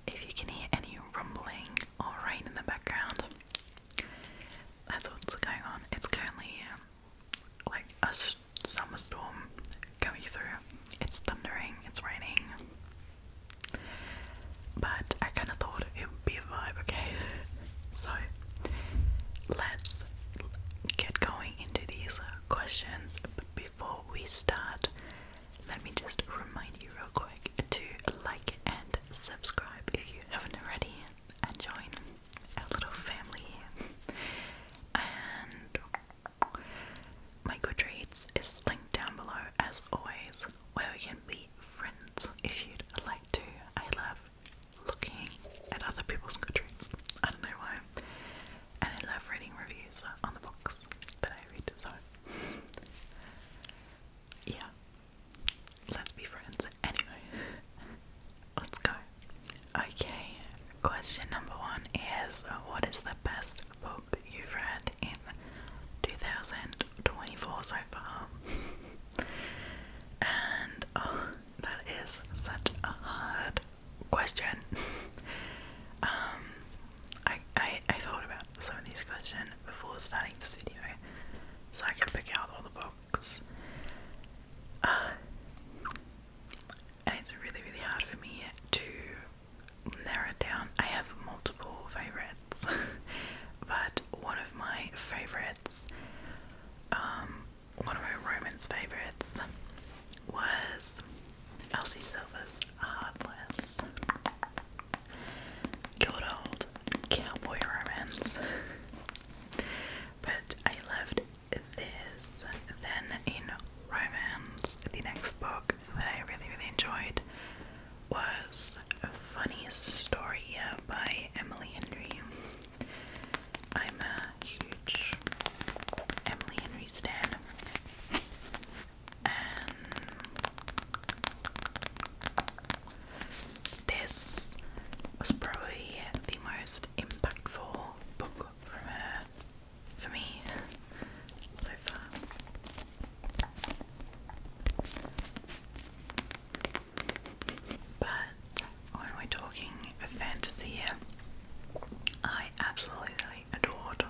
if you can hear any rumbling or rain in the background, that's what's going on. It's currently like a summer storm coming through. It's thundering, it's raining. But I kind of thought it would be a vibe, okay? So, let's get going into these questions. But before we start, let me just remind you real quick to like and subscribe if you haven't already, and join our little family here. And my Goodreads is linked down below as always, where we can be friends if you'd like to. I love looking at other people's Goodreads. I don't know why. And I love reading reviews on the books that I read, so yeah. Let's be friends. Anyway, let's go. Okay, question number 1 is, what is the best book you've read in 2024 so far? And that is such a hard question. I thought about some of these questions before starting this video, so I could pick out all the books. And it's really, really hard for me to narrow it down. I have multiple favorites, but one of my favorites, one of my romance favorites, was Elsie Silver's Heartless. Good old cowboy romance. But I loved this. Then in romance, the next book that I really, really enjoyed was Funniest Story by Emily Henry. I'm a huge Emily Henry stan, and this was probably the most impactful book from her for me so far. But when we're talking fantasy, I absolutely adored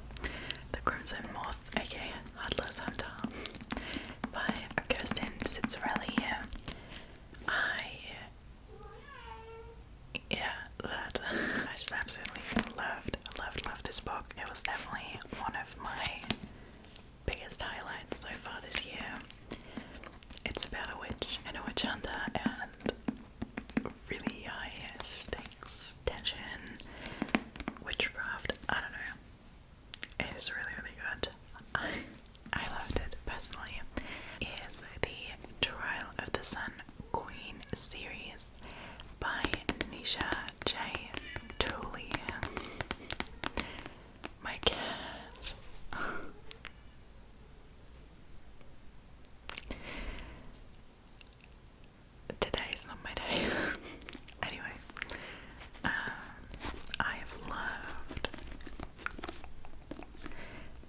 The Crimson Moth, aka Heartless Hunter, by Kirsten Cizzarelli. I just absolutely loved this book. It was definitely one of my biggest highlights so far this year. It's about a witch and a witch hunter, and really high stakes, tension, witchcraft. I don't know. It is really, really good. I loved it personally. Is the Trial of the Sun Queen series by Nisha J. Tooley. My cat. Today's not my day. Anyway, I have loved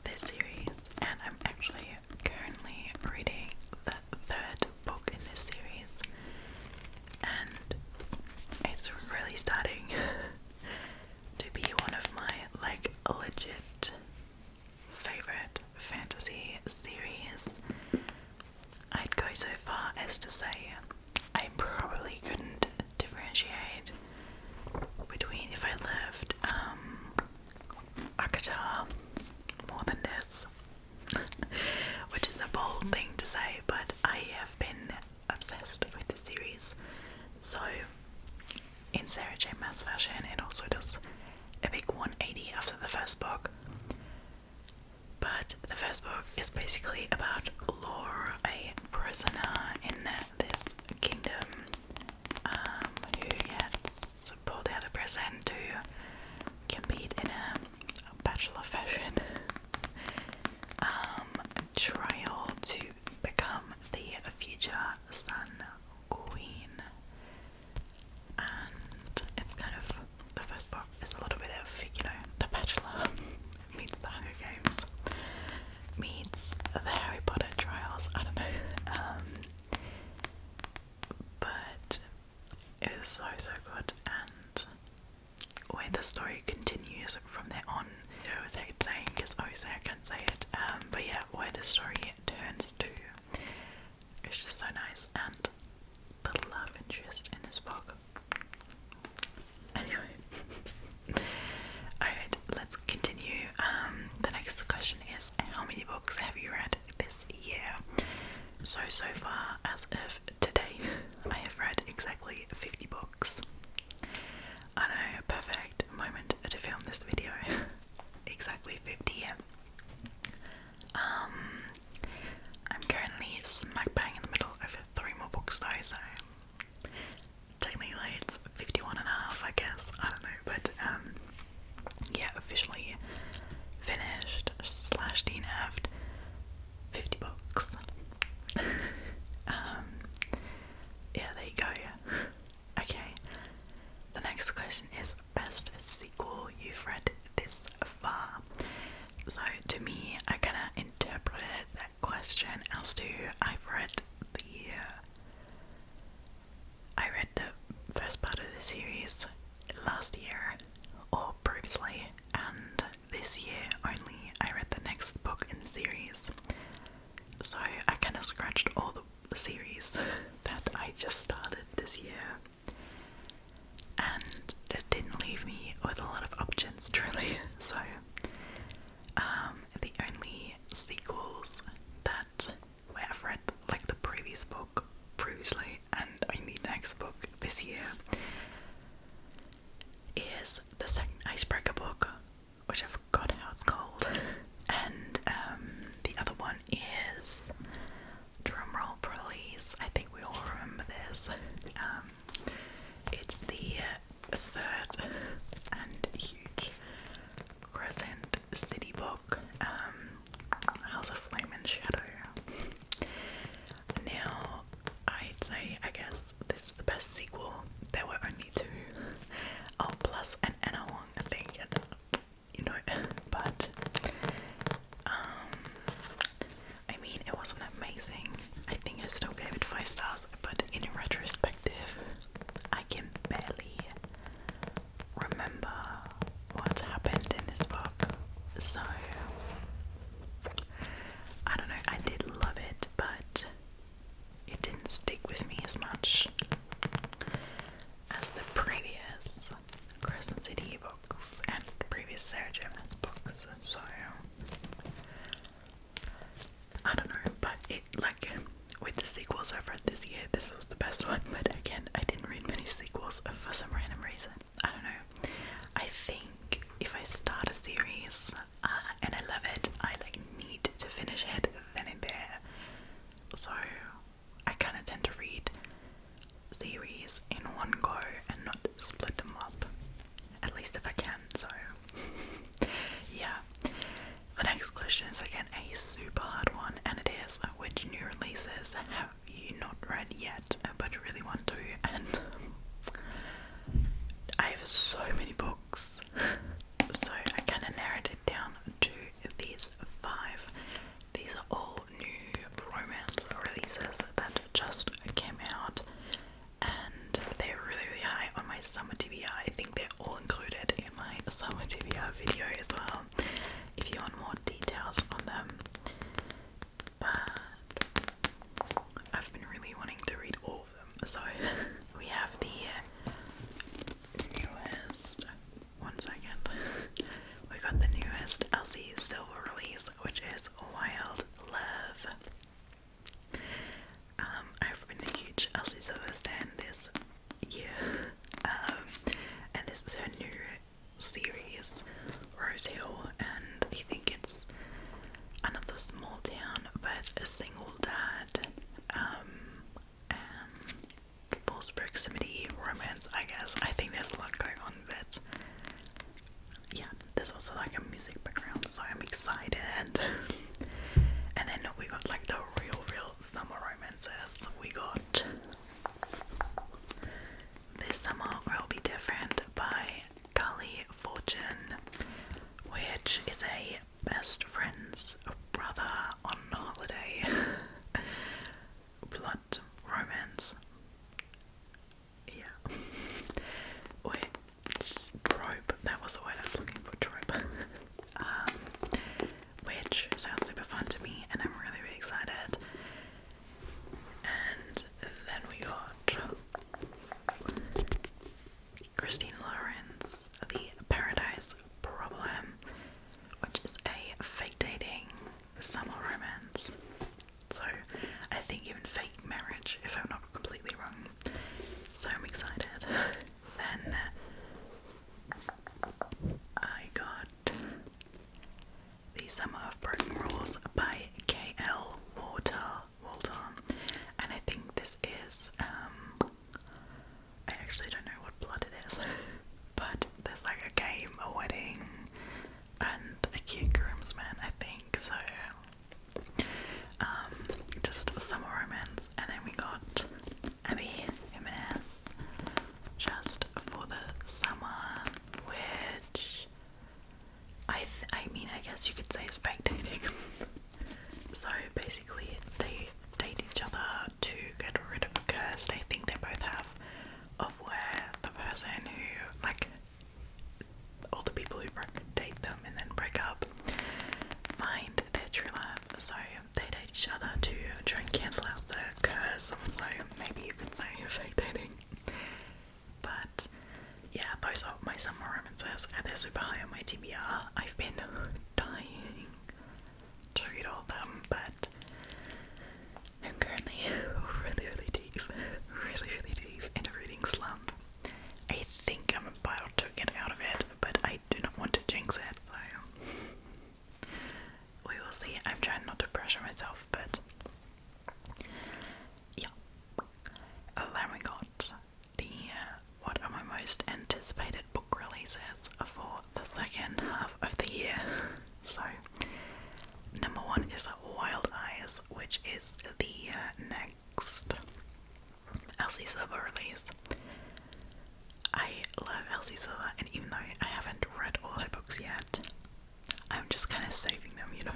this series, and I'm actually currently reading the 3rd book in this series, and it's really starting to be one of my like legit favorite fantasy series. I'd go so far as to say I probably couldn't differentiate between if I loved Akatar more than this, which is a bold thing to say, but I have been obsessed with the series. So in Sarah J. Maas fashion, it also does a big 180 after the first book. But the first book is basically about Laura, a prisoner in this kingdom, who gets pulled out of prison to compete in a bachelor fashion trial to become the future Sun Queen. And it's kind of, the first book is a little bit of, you know, The Bachelor meets The Hunger Games meets the Harry Potter trials. I don't know. But question is best sequel you've read this far. So to me, I kind of interpreted that question as to I read the first part of the series last year or previously, and this year only I read the next book in the series. So I kind of scratched all the series that I just started this year, and that didn't leave me with a lot of options, truly. So the only sequels that where I've read like the previous book previously and only the next book this year is the second Icebreaker book, which I forgot how it's called, and the other one is, drumroll please, I think we all remember this. It's the third and huge Crescent City book, House of Flame and Shadow. Now, I'd say, I guess, this is the best sequel. There were only two. Oh, plus an Anna Wong, I think. are super high on my TBR. I've been dying to read all of them, but I'm currently really deep in a reading slump. I think I'm about to get out of it, but I do not want to jinx it, so we will see. I'm trying not to pressure myself, but yeah. Then we got the what are my most anticipated book releases for the second half of the year. So number one is Wild Eyes, which is the next Elsie Silver release. I love Elsie Silver, and even though I haven't read all her books yet, I'm just kind of saving them, you know.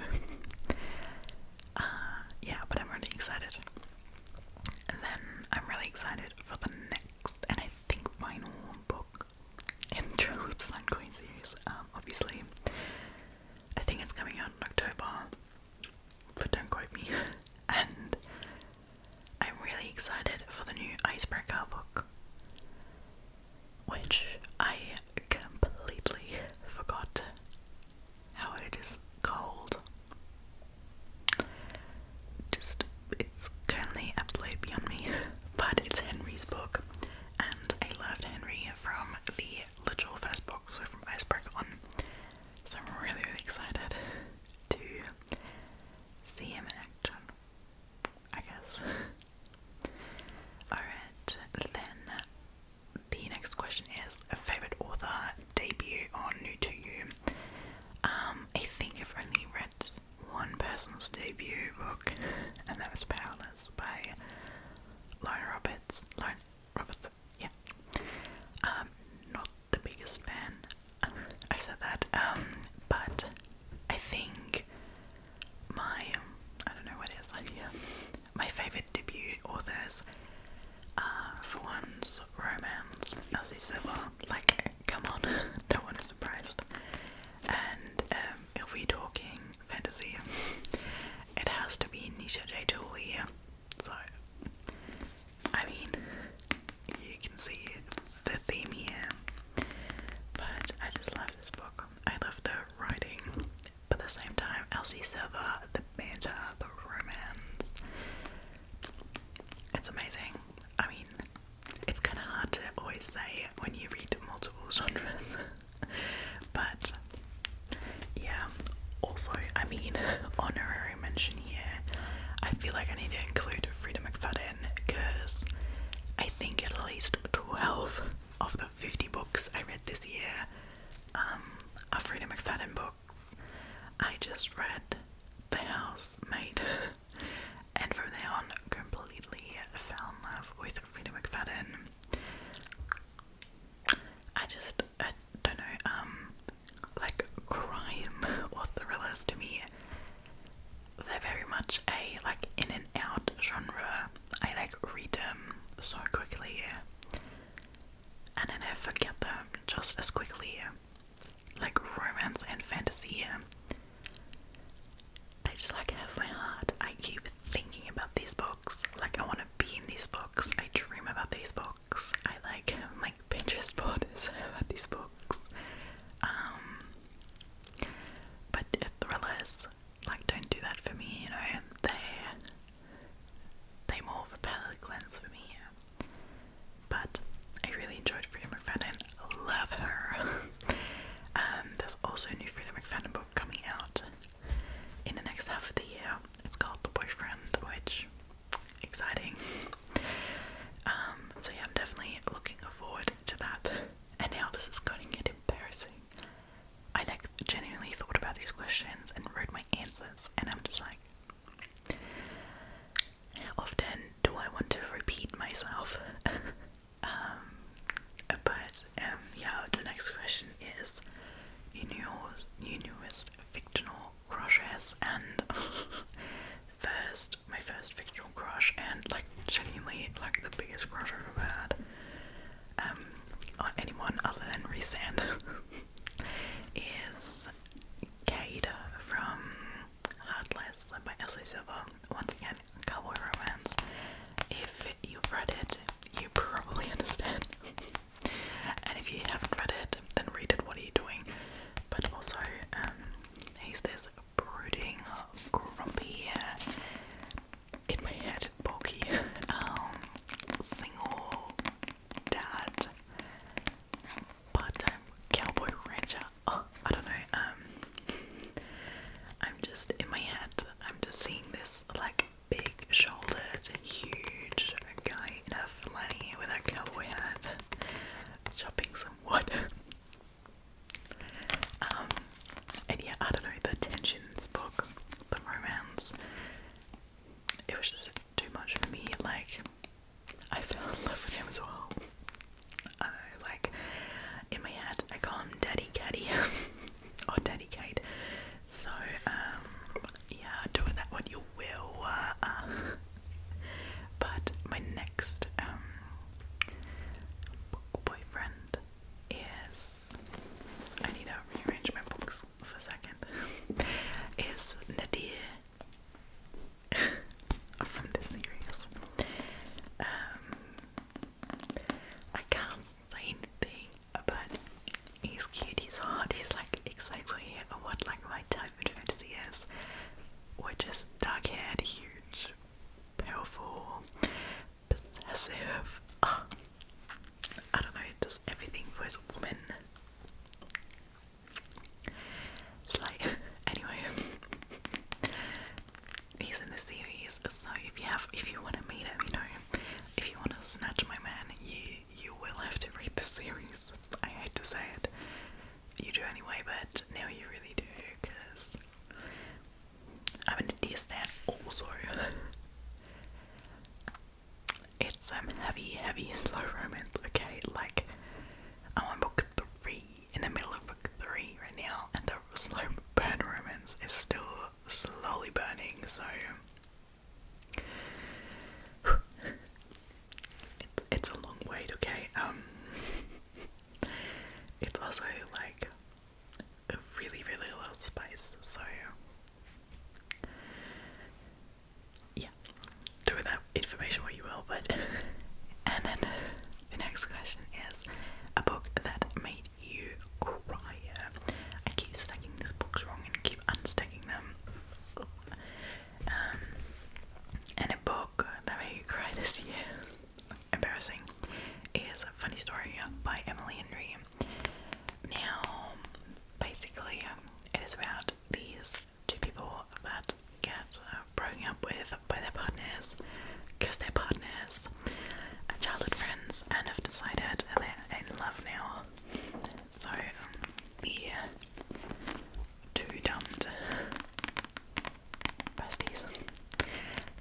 Yeah, but I'm really excited. And then I'm really excited for the next, and I think final book in Charlotte's Suncoin series. Obviously, I think it's coming out in October, but don't quote me. And I'm really excited for the new Icebreaker book, which I completely forgot how it is called. It's currently absolutely beyond me, but it's Henry's book, and I loved Henry from the literal first book, so from Icebreaker on, so I'm really excited to see him in action, I guess. Alright, then the next question is a favourite author, debut, or new to you. I think I've only read one person's debut book, and that was Powerless by Lauren Roberts. Yeah. Not the biggest fan. I said that. But I think I don't know what it is. My favorite debut authors, for one's romance, Elsie Silver. Like, come on, no one is surprised. And if we're talking fantasy, it has to be Nisha J. Tooley. So, I mean, you can see the theme here. But I just love this book. I love the writing, but at the same time, Elsie Silver, the banter, the romance. It's amazing. I mean, it's kind of hard to always say when you read multiple genres. But yeah, also, I mean, honorary mention here, I feel like I need to include Freya McFadden, because I think at least 12 of the 50 books I read this year are Freya McFadden books. I just read The Housemaid, and from there on completely fell in love with Freya McFadden. I don't know, like crime or thrillers to me, they're very much a like in and out genre. I like read them so quickly, and then I forget them just as quickly. Like romance and fantasy, they just like have my heart. I keep thinking about these books, like I want to be in these books. I dream about these books. I like my Pinterest board is about these books. But thrillers like don't do that for me, you know. They more of a palate cleanse for me. But I really enjoyed Freya McFadden. Love her. say it. You do anyway, but now you really do, because I'm an idiot stan also. It's heavy slow romance, okay? Like, I'm on book 3, in the middle of book 3 right now, and the slow burn romance is still slowly burning, so it's a long wait, okay? It's also like a really little spice, so yeah, do with that information what you will, but and then the next question is a book that made you cry. I keep stacking these books wrong and keep unstacking them. And a book that made you cry this year, embarrassing, is a Funny Story by Emily Henry. Now, basically, it is about these two people that get broken up with by their partners, because their partners are childhood friends and have decided they're in love now. So, the two dumped besties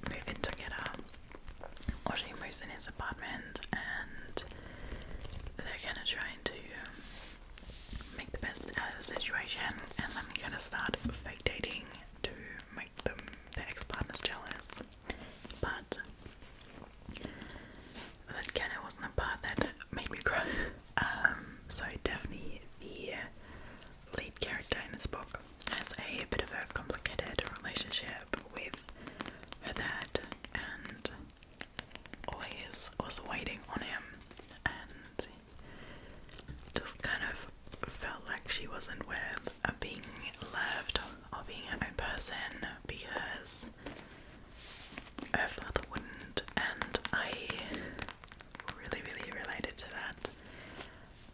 move in together, or she moves in his apartment, and they're kind of trying to make the best out of the situation, and then kind of start fake dating to make their ex-partners jealous. But that kind of wasn't the part that made me cry. So definitely the lead character in this book has a bit of a complicated relationship with her dad, and always was waiting on him, and just kind of felt like she wasn't worth being loved or being her own person, because her father wouldn't, and I really related to that.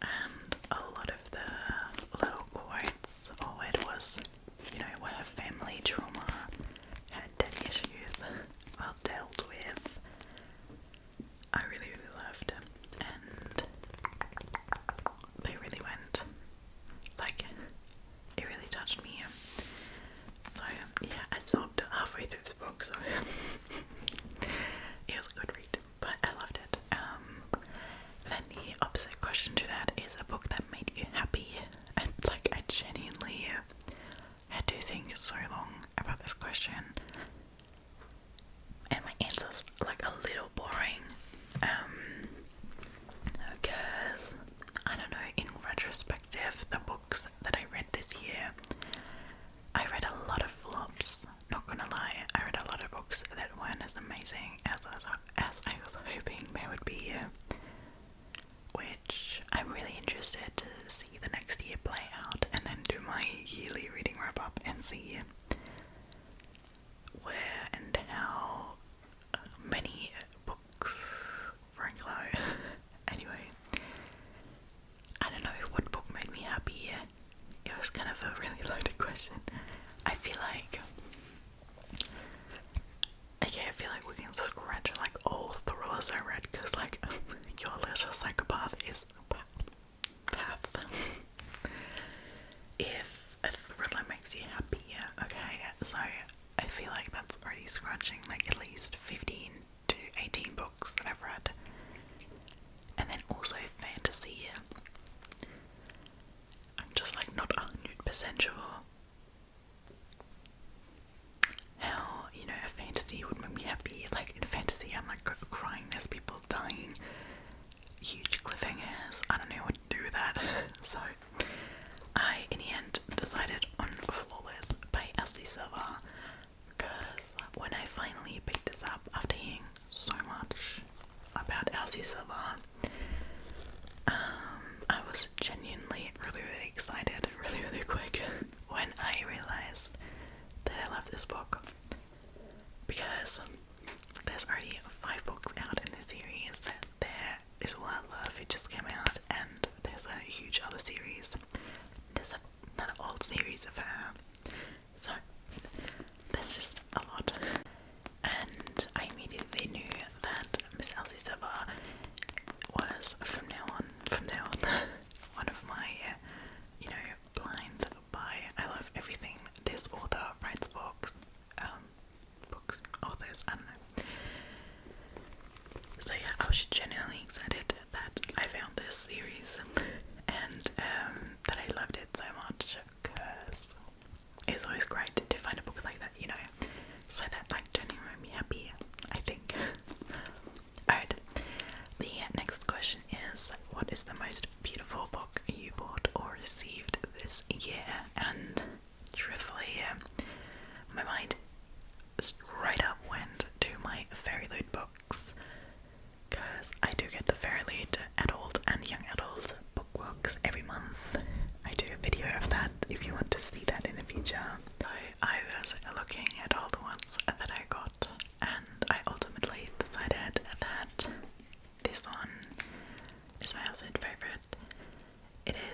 And a lot of the little quotes, or it was, you know, where her family trauma had daddy issues well dealt with, I really loved, and they really went, like, it really touched me. So yeah, I sobbed halfway through this book, so it was a good read, but I loved it. Then the opposite question to that is a book that made you happy, and like, I genuinely had to think so long about this question, and my answer's like a little boring, because I don't know, in retrospective, the books that I read this year, I read a lot of flops, not gonna lie. I read a lot of books that weren't as amazing as I was hoping they would be, which I'm really interested to see the next year play out, and then do my yearly reading wrap up and see where and how many books rank low. Anyway, I don't know what book made me happy. It was kind of a really loaded question. I feel like we can scratch like all thrillers I read, because like Your Little Psychopath is path. If a thriller makes you happy, okay, so I feel like that's already scratching like at least 15 to 18 books that I've read. And then also fantasy. I'm just like not 100% sure how, you know, a fantasy would make me happy. Like in fantasy, I'm like crying, there's people dying, huge cliffhangers. I don't know what to do with that. So I, in the end, decided on Flawless by Elsie Silver, because when I finally picked this up after hearing so much about Elsie Silver, I was genuinely really excited really quick when I realized that I love this book, because there's already 5 books out in this series. There is Wild Love, it just came out, and there's a huge other series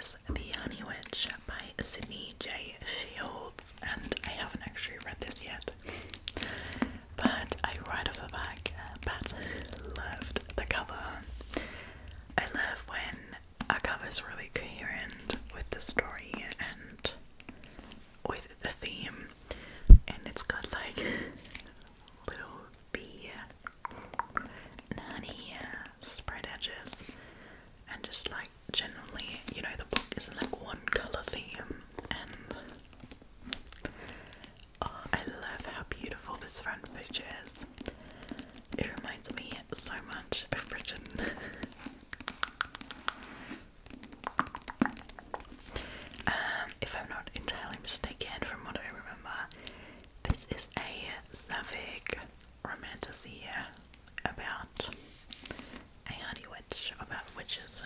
is The Honey Witch by Sydney J. Shields, and I haven't actually read this yet, but I right off the back, loved the cover. I love when a cover is really coherent with the story and with the theme, and it's got like little bee and honey spread edges, and just like generally, you know, the book isn't like one colour theme, and oh, I love how beautiful this front picture is. It reminds me so much of Britain. If I'm not entirely mistaken from what I remember, this is a sapphic romantasy about a honey witch, about witches.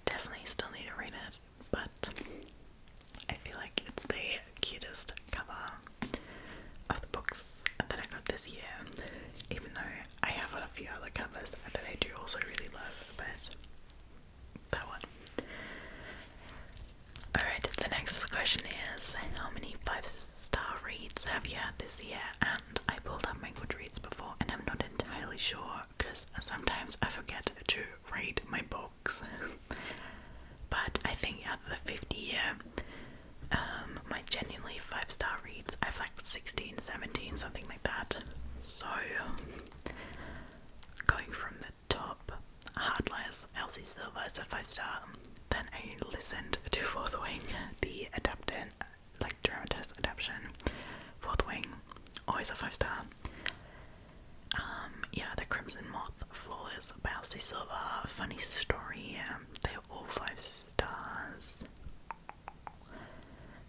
Definitely still need to read it, but I feel like it's the cutest cover of the books that I got this year, even though I have a few other covers that I do also really love, but that one. Alright, the next question is, how many 5-star reads have you had this year? And I pulled up my Goodreads before, and I'm not entirely sure, because sometimes I forget to rate my books. But I think out of the 50, my genuinely 5-star reads, I have like 16, 17, something like that. So, going from the top, Hardlies, Elsie Silver is a 5-star. Then I listened to Fourth Wing, the adapted, like dramatized adaptation. Fourth Wing, always a 5-star. Yeah, The Crimson Moth, Flawless, by Elsie Silver, Funny Story, they're all 5 stars.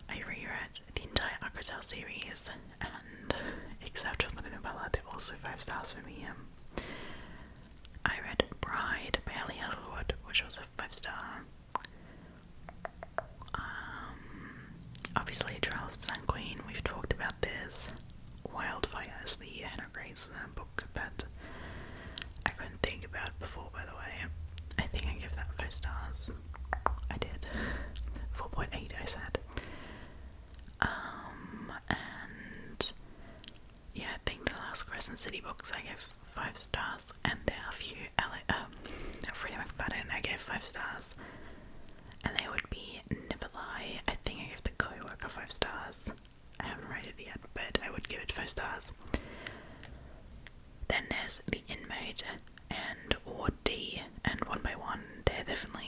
I reread the entire Aquatel series, and except for the novella, they're also 5 stars for me. I read Bride by Ellie Hazelwood, which was a 5-star. Obviously, Trial of Sun Queen, we've talked about this. Wildfire is the Hannah Grace book that I couldn't think about before, by the way. I think I give that 5 stars. I did. 4.8 I said. And yeah, I think the last Crescent City books I gave 5 stars, and there are a few Freya McFadden I gave 5 stars, and they would be Never Lie, I think I gave The Co-worker 5 stars. I haven't read it yet, but I would give it 5 stars. Then there's The Inmate and Ward D and One by One. They're definitely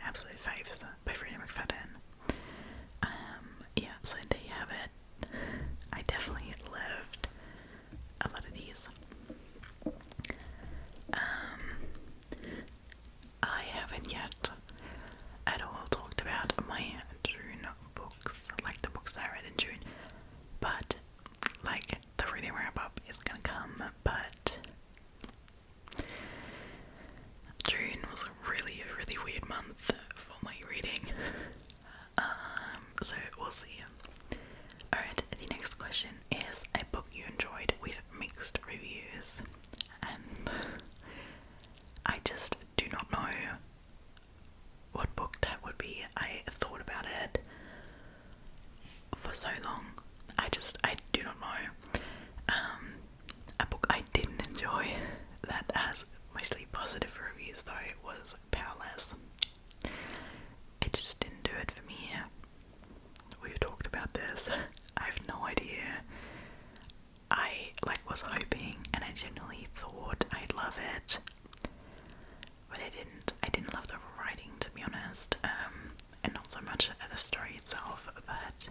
absolute faves by Freya McFadden. Yeah, so there you have it. I definitely loved a lot of these. I haven't yet at all talked about my June books, like the books that I read in June, but like the reading wrap up is gonna come, but June was a really weird month for my reading, so we'll see. Alright, the next question is a book you enjoyed with mixed reviews, and I just do not know what book that would be. I thought about it for so long. I do not know. A book I didn't enjoy that has mostly positive reviews though was Powerless. It just didn't do it for me. We've talked about this. I have no idea. I was hoping, and I genuinely thought I'd love it, but I didn't. I didn't love the writing, to be honest, and not so much the story itself, but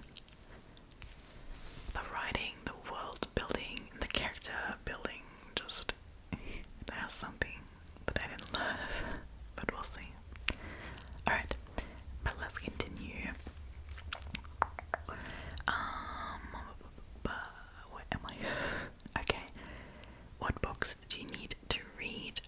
the writing, the world building, the character building, just there's something that I didn't love, but we'll see. Alright, but let's continue. Where am I? Okay. What books do you need to read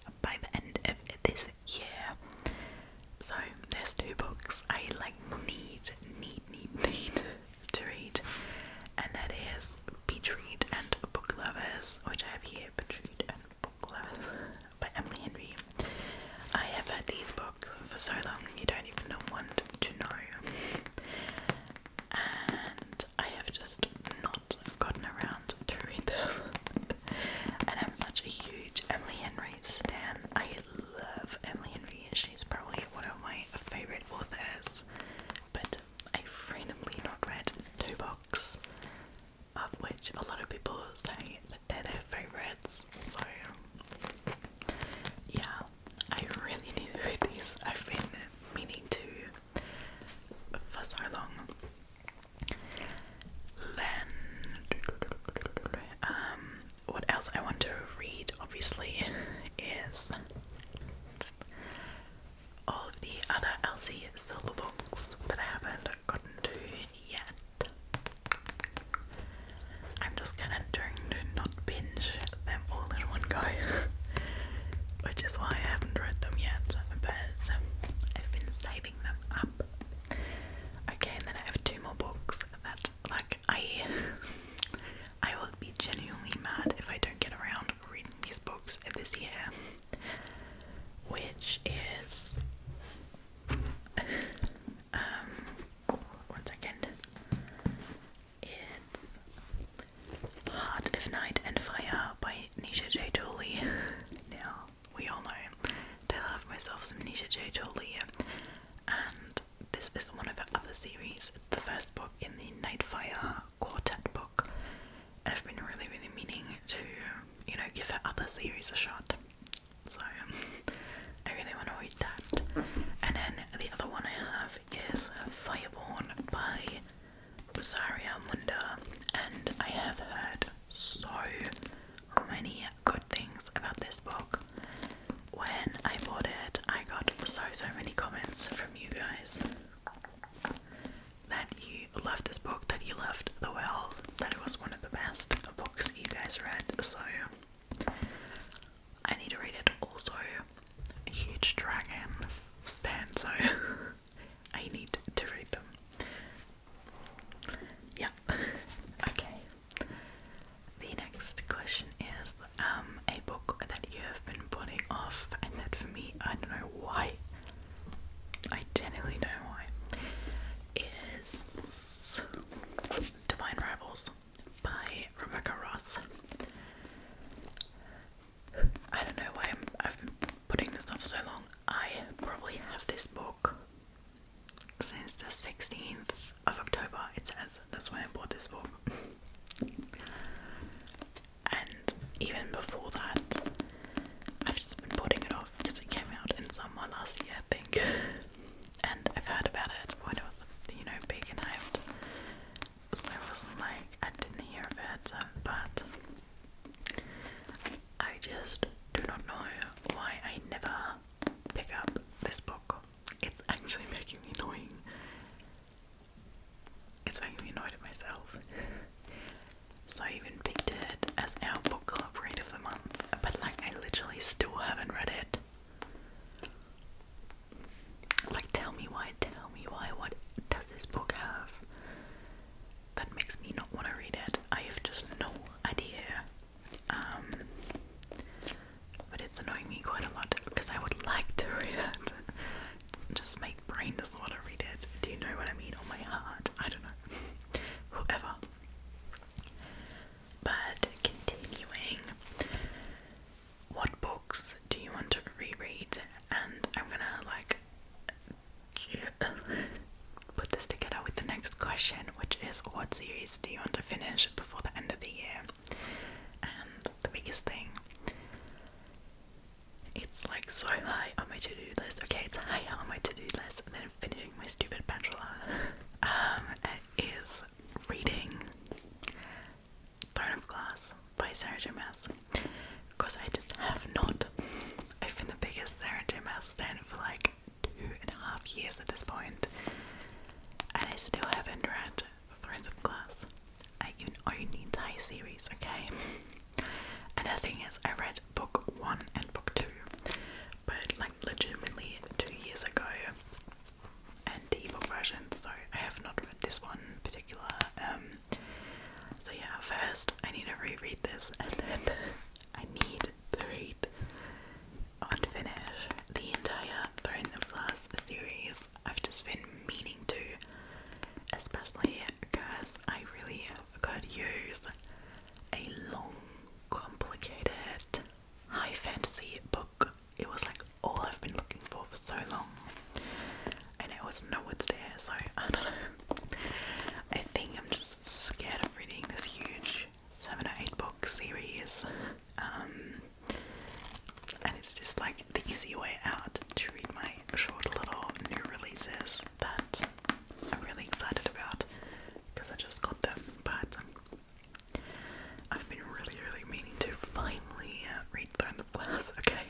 is all of the other Elsie Silver books that I haven't gotten to yet. I'm just kind of trying to not binge them all in one go, which is why I haven't read them yet, but I've been saving them up. Okay, and then I have 2 more books that, like, I will be genuinely mad if I don't get around reading these books this year, which is, one second, it's Heart of Night and Fire by Nisha J. Tooley. Now, we all know that I love myself some Nisha J. Tooley, and this is one of her other series, the first book in the Nightfire Quartet book, and I've been really meaning to, you know, give her other series a shot, so I really want to read that. And then the other one I have is Fireborn by Rosaria Munda, and I have heard so many good things about this book. When I bought it, I got so many comments from you guys that you loved this book, that you loved the world, that it was one of the best books you guys read, so I need to read it. Also, a huge dragon stan, so I need to read them. Yeah. Okay. The next question is a book that you have been putting off, and that for me, I don't know why. I genuinely don't know why. Is Divine Rivals by Rebecca Ross. I don't know why I've been putting this off so long. I probably have this book since the 16th of October, it says. That's when I bought this book. And even before that, I've just been putting it off because it came out in summer last year, I think. And I've heard about it when it was, you know, big and hyped. So it wasn't like I didn't hear of it, but I just do not know why I never pick up this book. It's actually making me annoying. It's making me annoyed at myself. So I even picked it as our book club read of the month, but like I literally still haven't read it. Like tell me why, what does this book have that makes me not want to read it? I have just no idea. But it's annoying me quite a lot because I would like to read it. Just my brain doesn't want to read it. Do you know what I mean? Or my heart? I don't know. Whoever. But continuing, what books do you want to reread? And I'm gonna like put this together with the next question, which is what series do you want to finish before the end of the year? And the biggest thing, it's like so high on my to-do list. Okay, it's higher on my to-do list than finishing my stupid bachelor. It is reading Throne of Glass by Sarah J. Maas, because I just have not. I've been the biggest Sarah J. Maas stan for like 2.5 years at this point, and I still haven't read Thrones of Glass. I even own the entire series, okay? And the thing is, I read book 1 and book 2, but like legitimately 2 years ago, and the ebook version, so I have not read this one in particular. So yeah, first I need to reread this, and then I need to read and finish the entire Throne of Glass series. I've just been meaning to, especially because I really could use a long, complicated, high fantasy book. It was like all I've been looking for so long, and it was nowhere there, so I don't know. I think I'm just scared of reading this huge 7 or 8 book series, and it's just like the easy way out to read my short little new releases that I'm really excited about because I just got them. But I've been really meaning to finally read Throne of Glass. Okay,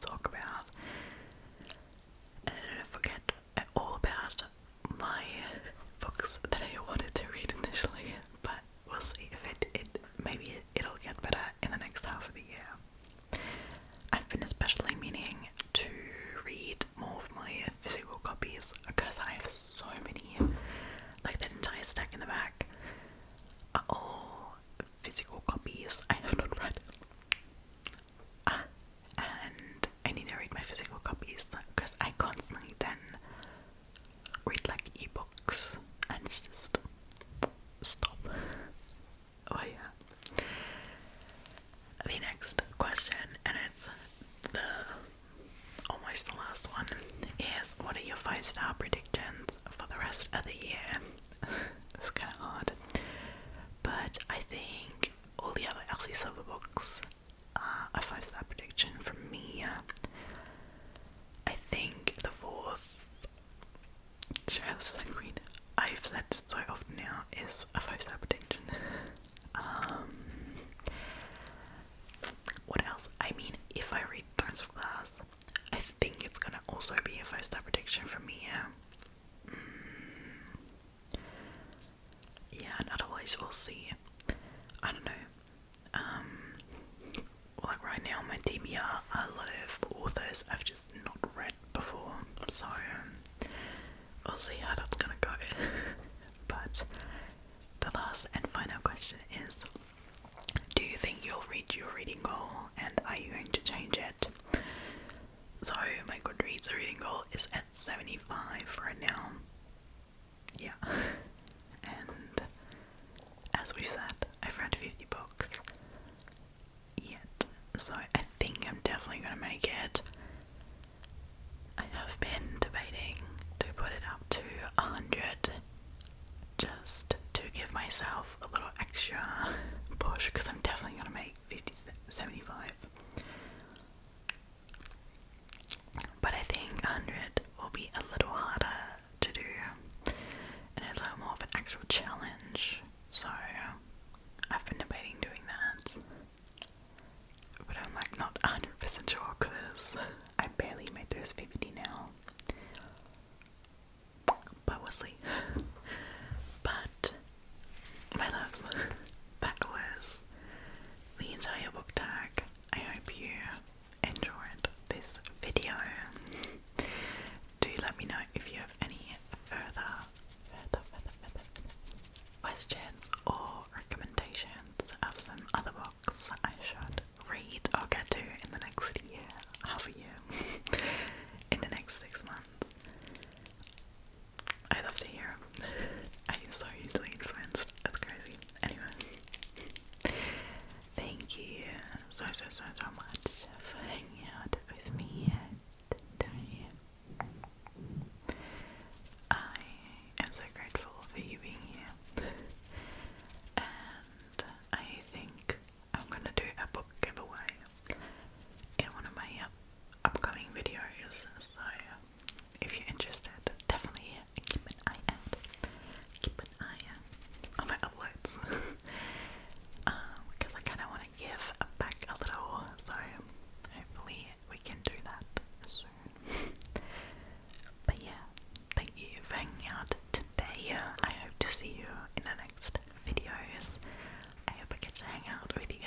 talk about. And don't forget all about my books that I wanted to read initially, but we'll see if maybe it'll get better in the next half of the year. I've been especially meaning to read more of my physical copies because I have so many, like that entire stack in the back are all physical copies I have not read. And I need to read my physical copies because I constantly then read like ebooks and it's just stop. Oh yeah. The next question, and it's almost the last one, is what are your 5-star predictions for the rest of the year? It's kind of hard, but I think all the other Elsie Silver books are a 5-star prediction from me. I think the 4th, Charles the Queen, I've said so often now, is a 5-star prediction. What else? I mean, if I read Thrones of Glass, I think it's gonna also be a 5-star prediction from me. Yeah, and otherwise we'll see. I don't know. Like right now, my TBR are a lot of authors I've just not read before, so we'll see how that's gonna go. But the last and final question is, do you think you'll reach your reading goal, and are you going to change it? So my Goodreads reading goal is at 75 right now. Yeah. And as we've said, I've read 50 books yet, so I think I'm definitely gonna make it. I have been debating to put it up to 100 just to give myself a little extra push, because I'm definitely gonna make 50, 75. But I think 100 will be a little harder to do, and it's a little more of an actual challenge, so I've been debating doing that. But I'm like not 100% sure because I barely made those 50 now. But we'll see. But my loves, that was the entire book tag. I hope you enjoyed this video. Do let me know if you have any further questions or recommendations of some other books I should read or get to in the next year, half a year, in the next 6 months. I love to hear them. I'm so easily influenced. That's crazy. Anyway, thank you so much for hanging out with me today. I am so grateful for you being here. And I think I'm gonna do a book giveaway in one of my upcoming videos, so if you're interested, definitely keep an eye out. Keep an eye on my uploads. Because I kinda wanna give back a little, so hopefully we can do that soon. But yeah, thank you for hanging out today. I hope to see you in the next videos. I hope I get to hang out with you